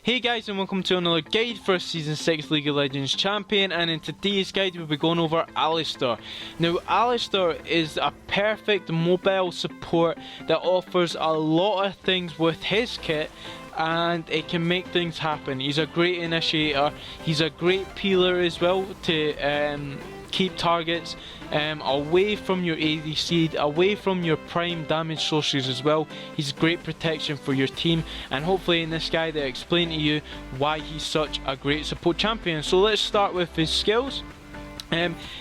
Hey guys, and welcome to another guide for Season 6 League of Legends Champion, and in today's guide we'll be going over Alistar. Now Alistar is a perfect mobile support that offers a lot of things with his kit, and it can make things happen. He's a great initiator, he's a great peeler as well to keep targets away from your ADC, away from your prime damage sources as well. He's great protection for your team, and hopefully in this guide I explain to you why he's such a great support champion. So let's start with his skills.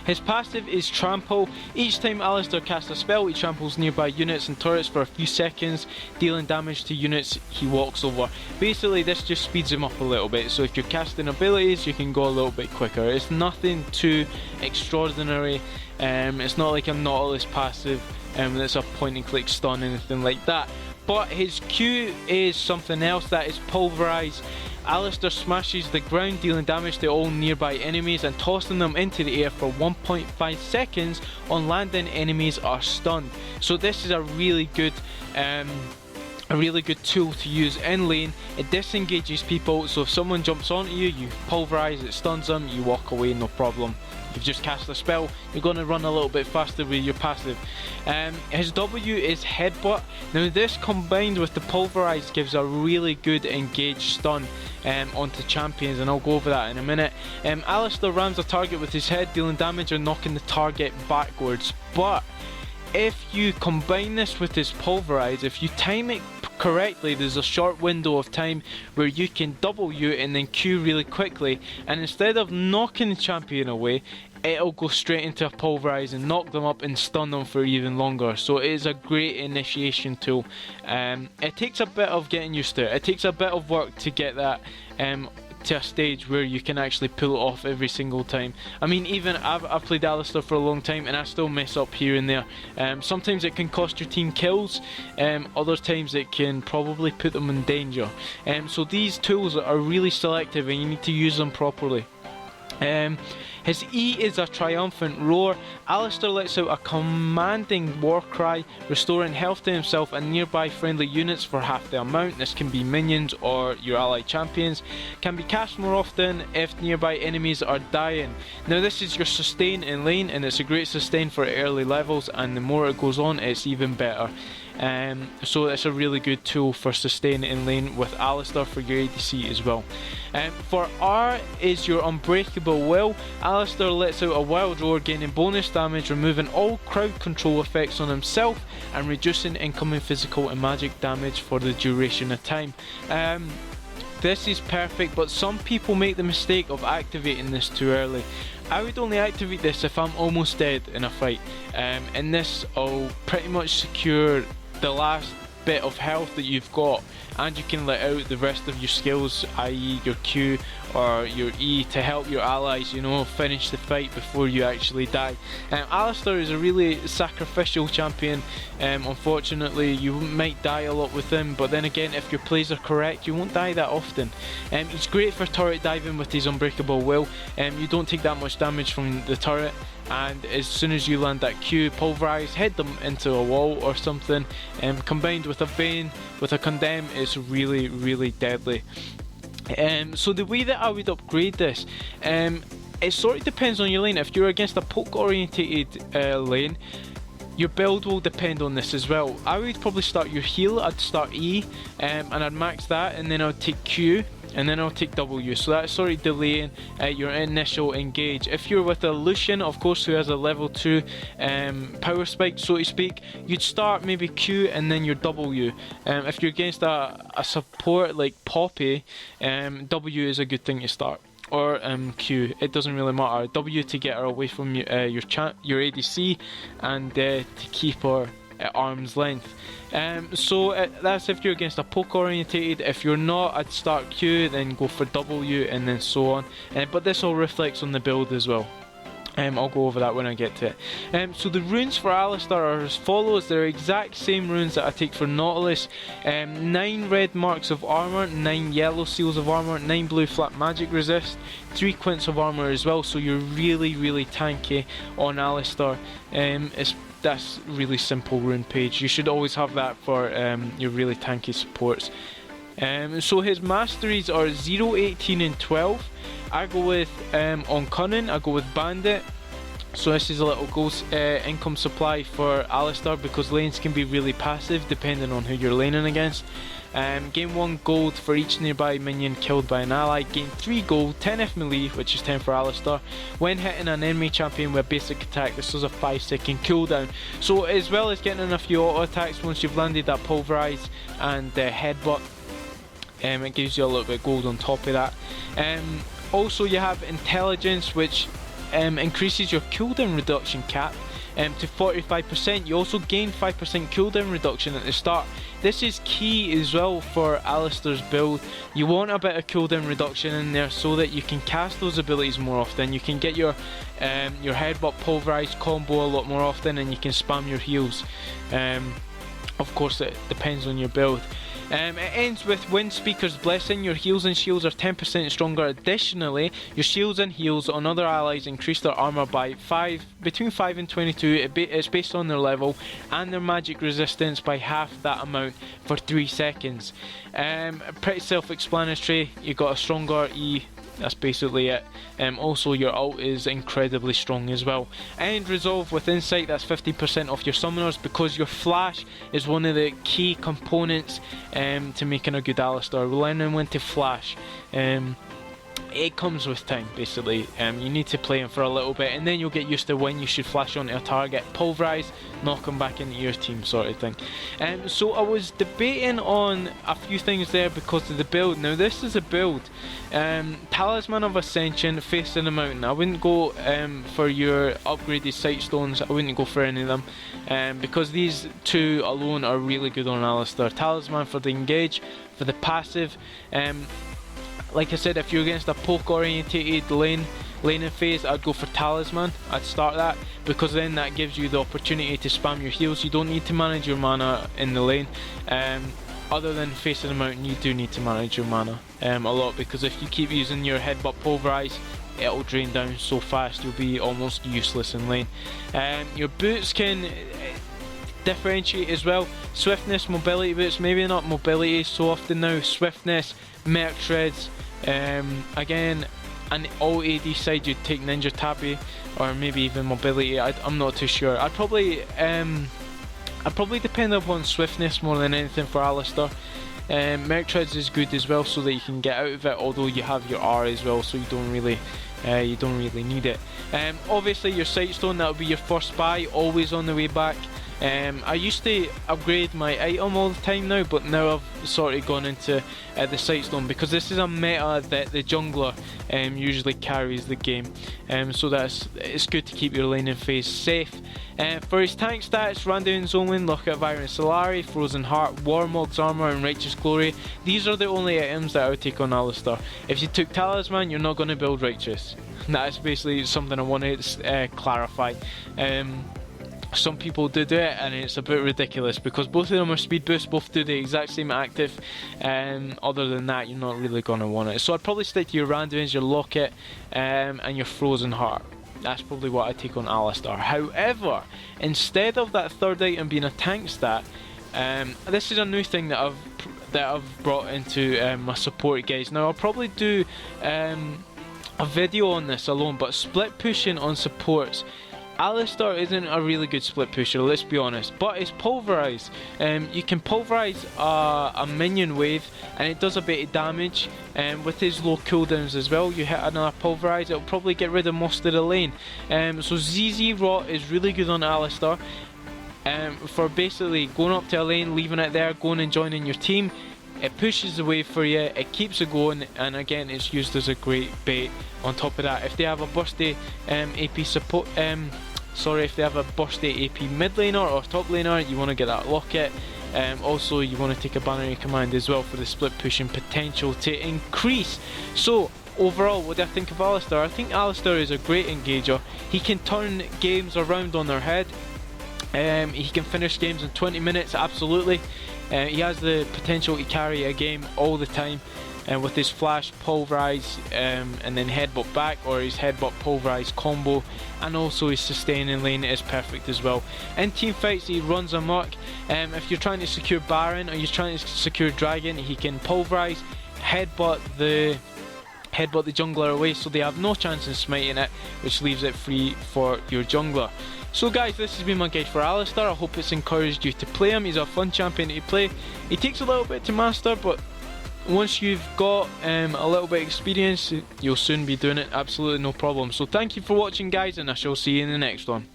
His passive is Trample. Each time Alistar casts a spell, he tramples nearby units and turrets for a few seconds, dealing damage to units he walks over. Basically this just speeds him up a little bit, so if you're casting abilities you can go a little bit quicker. It's nothing too extraordinary. It's not like a Nautilus passive that's a point and click stun, anything like that. But his Q is something else, that is Pulverize. Alistar smashes the ground, dealing damage to all nearby enemies and tossing them into the air for 1.5 seconds. On landing, enemies are stunned. So this is a really good tool to use in lane. It disengages people, so if someone jumps onto you, you pulverize, it stuns them, you walk away, no problem. You've just cast a spell, you're going to run a little bit faster with your passive. His W is Headbutt. Now this combined with the Pulverize gives a really good engaged stun onto champions, and I'll go over that in a minute. Alistar rams a target with his head, dealing damage or knocking the target backwards. But if you combine this with his Pulverize, if you time it correctly, there's a short window of time where you can W and then Q really quickly, and instead of knocking the champion away, it'll go straight into a Pulverize and knock them up and stun them for even longer. So it is a great initiation tool. It takes a bit of getting used to it. It takes a bit of work to get that to a stage where you can actually pull it off every single time. I mean, even I've played Alistar for a long time and I still mess up here and there. Sometimes it can cost your team kills, other times it can probably put them in danger. So these tools are really selective and you need to use them properly. His E is a triumphant roar. Alistar lets out a commanding war cry, restoring health to himself and nearby friendly units for half the amount. This can be minions or your allied champions. Can be cast more often if nearby enemies are dying. Now this is your sustain in lane, and it's a great sustain for early levels, and the more it goes on it's even better. So it's a really good tool for sustain in lane with Alistar for your ADC as well. For R is your Unbreakable Will. Alistar lets out a wild roar, gaining bonus damage, removing all crowd control effects on himself and reducing incoming physical and magic damage for the duration of time. This is perfect, but some people make the mistake of activating this too early. I would only activate this if I'm almost dead in a fight, and this will pretty much secure the last bit of health that you've got, and you can let out the rest of your skills, i.e. your Q or your E, to help your allies, you know, finish the fight before you actually die. Alistar is a really sacrificial champion. Unfortunately you might die a lot with him, but then again if your plays are correct you won't die that often. He's great for turret diving with his Unbreakable Will. You don't take that much damage from the turret, and as soon as you land that Q, Pulverize, head them into a wall or something, combined with a Bane, with a Condemn, it's really deadly. So the way that I would upgrade this, it sort of depends on your lane. If you're against a poke orientated lane, your build will depend on this as well. I would probably start your heal, I'd start E, and I'd max that, and then I'd take Q, and then I'll take W, so that's sort of delaying your initial engage. If you're with a Lucian, of course, who has a level 2 power spike, so to speak, you'd start maybe Q and then your W. If you're against a support like Poppy, W is a good thing to start, or Q, it doesn't really matter. W to get her away from your ADC, and to keep her at arm's length. So that's if you're against a poke orientated. If you're not, I'd start Q, then go for W, and then so on. But this all reflects on the build as well. I'll go over that when I get to it. So the runes for Alistar are as follows. They're exact same runes that I take for Nautilus. 9 red marks of armor, 9 yellow seals of armor, 9 blue flat magic resist, 3 Quints of armor as well, so you're really tanky on Alistar. That's really simple rune page. You should always have that for your really tanky supports. So his masteries are 0, 18 and 12. I go with, on Cunning, I go with Bandit. So this is a little income supply for Alistar, because lanes can be really passive depending on who you're laning against. Gain 1 gold for each nearby minion killed by an ally. Gain 3 gold, 10 if melee, which is 10 for Alistar. When hitting an enemy champion with basic attack, this is a 5-second cooldown. So as well as getting in a few auto attacks once you've landed that pulverise and headbutt, it gives you a little bit of gold on top of that. Also you have intelligence, which increases your cooldown reduction cap to 45%. You also gain 5% cooldown reduction at the start. This is key as well for Alistar's build. You want a bit of cooldown reduction in there so that you can cast those abilities more often. You can get your headbutt pulverise combo a lot more often, and you can spam your heals. Of course it depends on your build. It ends with Wind Speaker's Blessing. Your heals and shields are 10% stronger. Additionally, your shields and heals on other allies increase their armor by between 5 and 22. It's based on their level, and their magic resistance by half that amount for 3 seconds. Pretty self-explanatory. You got a stronger E. That's basically it. Also your ult is incredibly strong as well. And resolve with Insight, that's 50% off your summoners, because your flash is one of the key components to making a good Alistar. Learning when to flash. It comes with time, basically. You need to play him for a little bit, and then you'll get used to when you should flash onto a target, pulverize, knock him back into your team, sort of thing. So I was debating on a few things there because of the build. Now this is a build, Talisman of Ascension, facing the mountain. I wouldn't go for your upgraded Sightstones. I wouldn't go for any of them, because these two alone are really good on Alistar. Talisman for the engage, for the passive. Like I said, if you're against a poke orientated laning phase, I'd go for Talisman. I'd start that, because then that gives you the opportunity to spam your heals. You don't need to manage your mana in the lane. Other than facing the mountain, you do need to manage your mana a lot, because if you keep using your headbutt pulverize, it'll drain down so fast you'll be almost useless in lane. Your boots can differentiate as well. Swiftness, mobility boots, maybe not mobility so often now. Swiftness, Mercury, again, and all AD side you'd take Ninja Tabi, or maybe even mobility. I'm not too sure. I'd probably depend upon Swiftness more than anything for Alistar. Mercury is good as well, so that you can get out of it, although you have your R as well, so you don't really need it. Obviously your Sightstone, that'll be your first buy, always on the way back. I used to upgrade my item all the time now, but now I've sort of gone into the Sightstone, because this is a meta that the jungler usually carries the game, so it's good to keep your laning phase safe. For his tank stats, Randuins, Omen, Locket, Solari, Frozen Heart, Warmog's Armor and Righteous Glory, these are the only items that I would take on Alistar. If you took Talisman, you're not going to build Righteous. That's basically something I wanted to clarify. Some people do it, and it's a bit ridiculous, because both of them are speed boosts, both do the exact same active. Other than that, you're not really going to want it. So I'd probably stick to your Randuins, your Locket, and your Frozen Heart. That's probably what I take on Alistar. However, instead of that third item being a tank stat, this is a new thing that I've brought into my support guys. Now I'll probably do a video on this alone, but split pushing on supports. Alistar isn't a really good split pusher, let's be honest, but it's pulverise. You can pulverise a minion wave, and it does a bit of damage. With his low cooldowns as well, you hit another pulverise, it'll probably get rid of most of the lane. So Zz'Rot is really good on Alistar, for basically going up to a lane, leaving it there, going and joining your team. It pushes the wave for you, it keeps it going, and again it's used as a great bait. On top of that, if they have a bursty AP support, if they have a bursty AP mid laner or top laner, you want to get that Locket. Also you want to take a binary command as well for the split pushing potential to increase. So overall, what do I think of Alistar? I think Alistar is a great engager. He can turn games around on their head. He can finish games in 20 minutes, absolutely. He has the potential to carry a game all the time. with his flash, pulverise, and then headbutt back, or his headbutt pulverise combo, and also his sustaining lane is perfect as well. In team fights he runs amok. If you're trying to secure Baron or you're trying to secure Dragon, he can pulverise, headbutt the jungler away, so they have no chance in smiting it, which leaves it free for your jungler. So guys, this has been my guide for Alistar. I hope it's encouraged you to play him. He's a fun champion to play. He takes a little bit to master, but once you've got a little bit of experience, you'll soon be doing it absolutely no problem. So thank you for watching guys, and I shall see you in the next one.